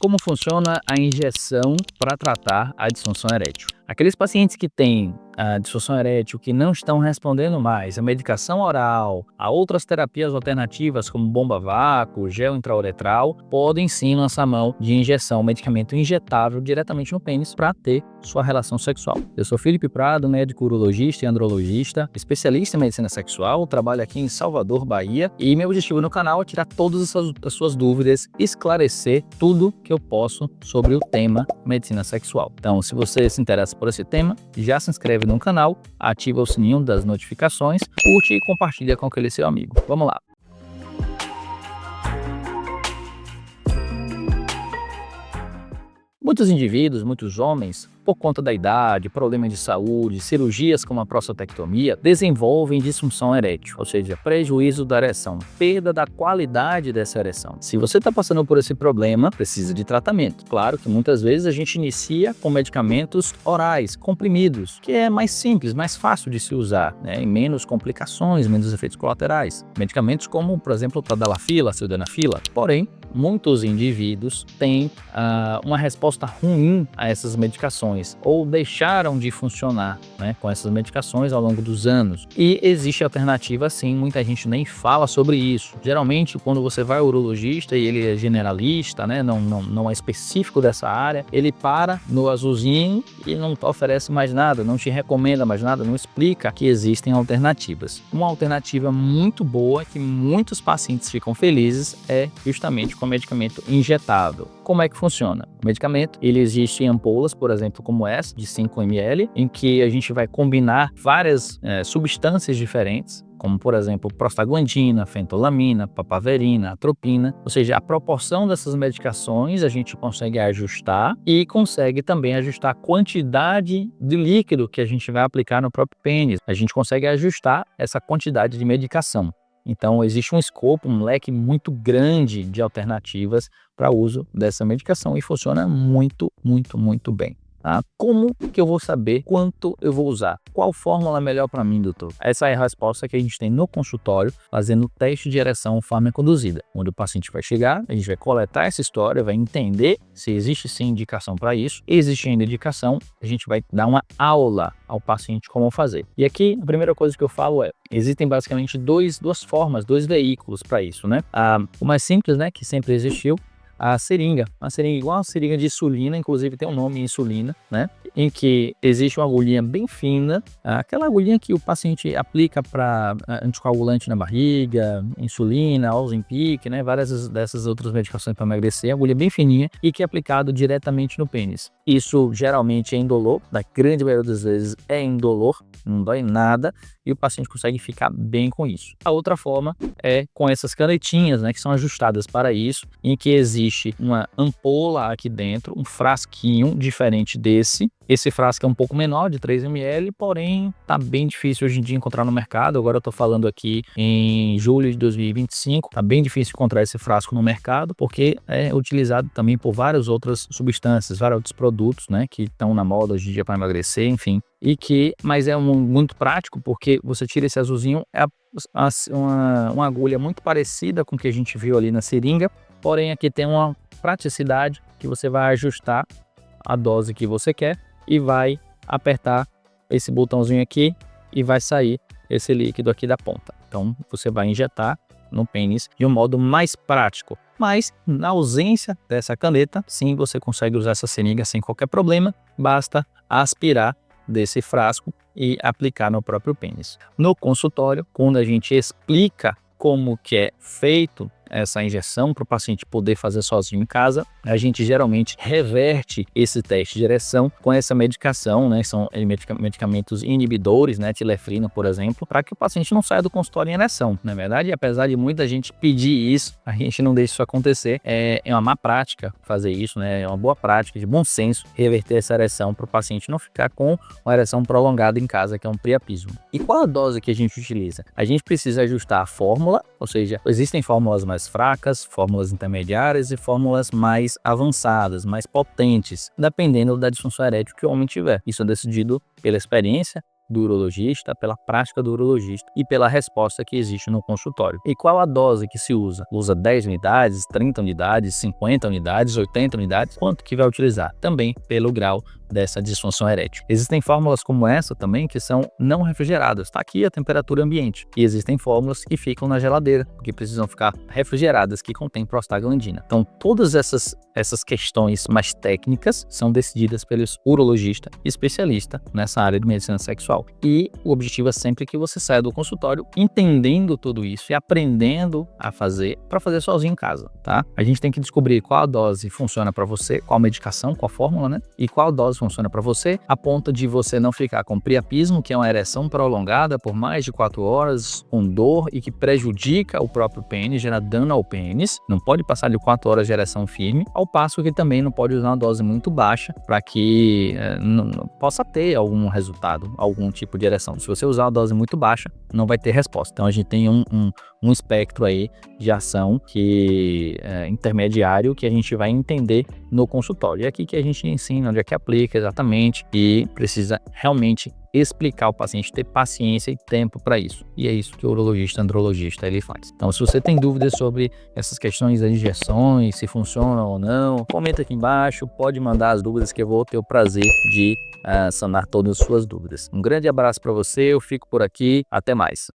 Como funciona a injeção para tratar a disfunção erétil? Aqueles pacientes que têm a disfunção erétil que não estão respondendo mais à medicação oral, a outras terapias alternativas como bomba a vácuo, gel intrauretral, podem sim lançar mão de injeção, medicamento injetável diretamente no pênis para ter sua relação sexual. Eu sou Felipe Prado, médico urologista e andrologista, especialista em medicina sexual, trabalho aqui em Salvador, Bahia, e meu objetivo no canal é tirar todas as suas dúvidas, esclarecer tudo que eu posso sobre o tema medicina sexual. Então, se você se interessa por esse tema, já se inscreve no canal, ativa o sininho das notificações, curte e compartilha com aquele seu amigo. Vamos lá! Muitos indivíduos, muitos homens, por conta da idade, problemas de saúde, cirurgias como a prostatectomia, desenvolvem disfunção erétil, ou seja, prejuízo da ereção, perda da qualidade dessa ereção. Se você está passando por esse problema, precisa de tratamento. Claro que muitas vezes a gente inicia com medicamentos orais, comprimidos, que é mais simples, mais fácil de se usar, né? E menos complicações, menos efeitos colaterais. Medicamentos como, por exemplo, o tadalafila, sildenafila. Porém, muitos indivíduos têm uma resposta ruim a essas medicações ou deixaram de funcionar, né, com essas medicações ao longo dos anos. E existe alternativa sim, muita gente nem fala sobre isso. Geralmente, quando você vai ao urologista e ele é generalista, né, não é específico dessa área, ele para no azulzinho e não oferece mais nada, não te recomenda mais nada, não explica que existem alternativas. Uma alternativa muito boa que muitos pacientes ficam felizes é justamente com medicamento injetável. Como é que funciona? O medicamento, ele existe em ampolas, por exemplo, como essa, de 5 ml, em que a gente vai combinar várias substâncias diferentes, como, por exemplo, prostaglandina, fentolamina, papaverina, atropina. Ou seja, a proporção dessas medicações a gente consegue ajustar e consegue também ajustar a quantidade de líquido que a gente vai aplicar no próprio pênis. A gente consegue ajustar essa quantidade de medicação. Então, existe um escopo, um leque muito grande de alternativas para uso dessa medicação e funciona muito, muito, muito bem. Tá? Como que eu vou saber quanto eu vou usar? Qual fórmula é melhor para mim, doutor? Essa é a resposta que a gente tem no consultório, fazendo o teste de ereção farmaconduzida, onde o paciente vai chegar, a gente vai coletar essa história, vai entender se existe sim indicação para isso. Existindo indicação, a gente vai dar uma aula ao paciente como fazer. E aqui, a primeira coisa que eu falo é, existem basicamente duas formas, dois veículos para isso, né? O mais simples, né, que sempre existiu, a seringa igual a seringa de insulina, inclusive tem um nome insulina, né? Em que existe uma agulhinha bem fina, aquela agulhinha que o paciente aplica para anticoagulante na barriga, insulina, Ozempic, né? Várias dessas outras medicações para emagrecer, agulha bem fininha e que é aplicado diretamente no pênis. Isso geralmente é indolor, da grande maioria das vezes é indolor, não dói nada e o paciente consegue ficar bem com isso. A outra forma é com essas canetinhas, né, que são ajustadas para isso, em que existe uma ampola aqui dentro, um frasquinho diferente desse. Esse frasco é um pouco menor, de 3 ml, porém tá bem difícil hoje em dia encontrar no mercado. Agora eu tô falando aqui em julho de 2025, tá bem difícil encontrar esse frasco no mercado, porque é utilizado também por várias outras substâncias, vários outros produtos, né, que estão na moda hoje em dia para emagrecer, enfim. Mas é muito prático, porque você tira esse azulzinho, é uma agulha muito parecida com o que a gente viu ali na seringa, porém aqui tem uma praticidade que você vai ajustar a dose que você quer e vai apertar esse botãozinho aqui e vai sair esse líquido aqui da ponta. Então você vai injetar no pênis de um modo mais prático. Mas na ausência dessa caneta, sim, você consegue usar essa seringa sem qualquer problema, basta aspirar desse frasco e aplicar no próprio pênis. No consultório, quando a gente explica como que é feito essa injeção para o paciente poder fazer sozinho em casa, a gente geralmente reverte esse teste de ereção com essa medicação, né? São medicamentos inibidores, né? Tilefrina, por exemplo, para que o paciente não saia do consultório em ereção. Na verdade, apesar de muita gente pedir isso, a gente não deixa isso acontecer. É uma má prática fazer isso, né? É uma boa prática de bom senso reverter essa ereção para o paciente não ficar com uma ereção prolongada em casa, que é um priapismo. E qual a dose que a gente utiliza? A gente precisa ajustar a fórmula, ou seja, existem fórmulas mais fracas, fórmulas intermediárias e fórmulas mais avançadas, mais potentes, dependendo da disfunção erétil que o homem tiver. Isso é decidido pela experiência do urologista, pela prática do urologista e pela resposta que existe no consultório. E qual a dose que se usa? Usa 10 unidades, 30 unidades, 50 unidades, 80 unidades? Quanto que vai utilizar? Também pelo grau dessa disfunção erétil. Existem fórmulas como essa também que são não refrigeradas. Está aqui a temperatura ambiente. E existem fórmulas que ficam na geladeira, que precisam ficar refrigeradas, que contêm prostaglandina. Então, todas essas questões mais técnicas são decididas pelos urologistas especialistas nessa área de medicina sexual. E o objetivo é sempre que você saia do consultório entendendo tudo isso e aprendendo a fazer para fazer sozinho em casa, tá? A gente tem que descobrir qual a dose funciona para você, qual medicação, qual fórmula, né? E qual dose funciona para você, a ponto de você não ficar com priapismo, que é uma ereção prolongada por mais de 4 horas, com dor e que prejudica o próprio pênis, gera dano ao pênis. Não pode passar de 4 horas de ereção firme, ao passo que também não pode usar uma dose muito baixa para que não possa ter algum resultado, algum tipo de ereção. Se você usar uma dose muito baixa, não vai ter resposta. Então a gente tem um espectro aí de ação que intermediário que a gente vai entender no consultório. E é aqui que a gente ensina onde é que aplica exatamente e precisa realmente explicar ao paciente, ter paciência e tempo para isso. E é isso que o urologista andrologista ele faz. Então, se você tem dúvidas sobre essas questões das injeções, se funcionam ou não, comenta aqui embaixo, pode mandar as dúvidas que eu vou ter o prazer de sanar todas as suas dúvidas. Um grande abraço para você, eu fico por aqui, até mais.